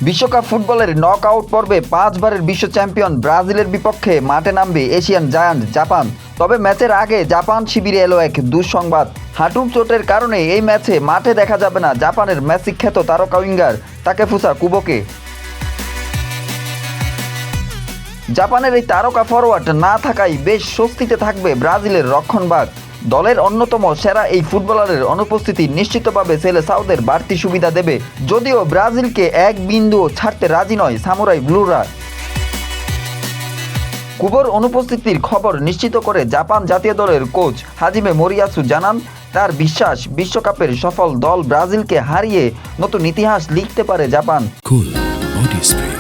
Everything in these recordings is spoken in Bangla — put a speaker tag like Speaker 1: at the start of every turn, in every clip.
Speaker 1: বিশ্বকাপ ফুটবলের নকআউট পর্বে 5 বারের বিশ্ব চ্যাম্পিয়ন ব্রাজিলের বিপক্ষে মাঠে নামবে এশিয়ান জায়ান্ট জাপান। তবে ম্যাচের আগে জাপান শিবিরে এলো এক দুঃসংবাদ। হাঁটুর চোটের কারণে এই ম্যাচে মাঠে দেখা যাবে না জাপানের মেসি খ্যাত তারকা উইঙ্গার তাকেফুসা কুবোকে। জাপানের এই তারকা ফরোয়ার্ড না থাকায় বেশ স্বস্তিতে থাকবে ব্রাজিলের রক্ষণভাগ। দলের অন্যতম সেরা এই ফুটবলারের অনুপস্থিতি নিশ্চিতভাবে সেলেসাওদের বাড়তি সুবিধা দেবে, যদিও ব্রাজিলকে এক বিন্দুও ছাড়তে রাজি নয় সামুরাই ব্লুরা। কুবোর অনুপস্থিতির খবর নিশ্চিত করে জাপান জাতীয় দলের কোচ হাজিমে মোরিয়াসু জানান, তার বিশ্বাস বিশ্বকাপের সফল দল ব্রাজিলকে হারিয়ে নতুন ইতিহাস লিখতে পারে Japan.
Speaker 2: Cool body spray.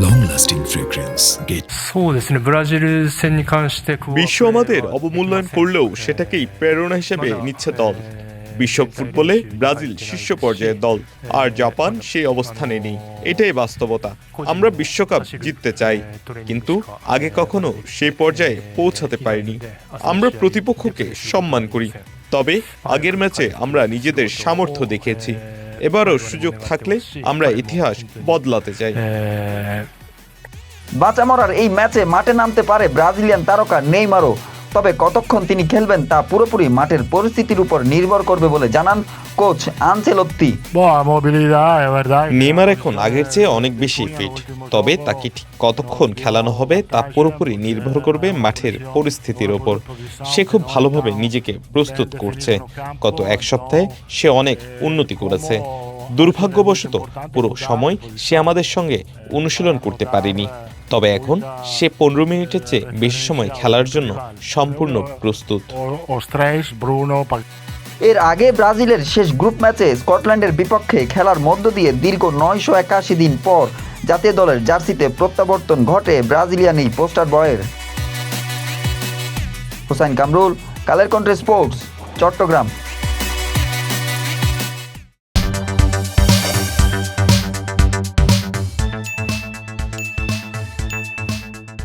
Speaker 2: Long lasting fragrance. Get
Speaker 3: そうですね、ブラジル戦に関して
Speaker 4: বিশ্ব আমাদের অবমূল্যায়ন করলেও সেটাকেই প্রেরণা হিসেবে নিচ্ছে দল। বিশ্ব ফুটবলে ব্রাজিল শীর্ষ পর্যায়ের দল, আর জাপান সেই অবস্থানে নেই। এটাই বাস্তবতা। আমরা বিশ্বকাপ জিততে চাই, কিন্তু আগে কখনো সেই পর্যায়ে পৌঁছাতে পারিনি। আমরা প্রতিপক্ষকে সম্মান করি, তবে আগের ম্যাচে আমরা নিজেদের সামর্থ্য দেখিয়েছি। এবারও সুযোগ থাকলে আমরা ইতিহাস বদলাতে চাই।
Speaker 1: বাঁচা মরার এই ম্যাচে মাঠে নামতে পারে ব্রাজিলিয়ান তারকা নেইমারও। তবে কতক্ষণ তিনি খেলবেন তা পুরোপুরি মাঠের পরিস্থিতির উপর নির্ভর করবে বলে জানান কোচ আনচেলোত্তি।
Speaker 4: নেইমার এখন আগের চেয়ে অনেক বেশি ফিট, তবে তাকে ঠিক কতক্ষণ খেলানো হবে তা পুরোপুরি নির্ভর করবে মাঠের পরিস্থিতির ওপর। সে খুব ভালোভাবে নিজেকে প্রস্তুত করছে। গত এক সপ্তাহে সে অনেক উন্নতি করেছে। দুর্ভাগ্যবশত পুরো সময় সে আমাদের সঙ্গে অনুশীলন করতে পারেনি, তবে এখন সে 15 মিনিটের চেয়ে বেশি সময় খেলার জন্য সম্পূর্ণ প্রস্তুত।
Speaker 1: এর আগে ব্রাজিলের শেষ গ্রুপ ম্যাচে স্কটল্যান্ডের বিপক্ষে খেলার মধ্য দিয়ে দীর্ঘ 981 দিন পর জাতীয় দলের জার্সিতে প্রত্যাবর্তন ঘটে ব্রাজিলিয়ান এই পোস্টার বয়ের। হুসাইন কামরুল, কালের কণ্ঠে স্পোর্টস, চট্টগ্রাম।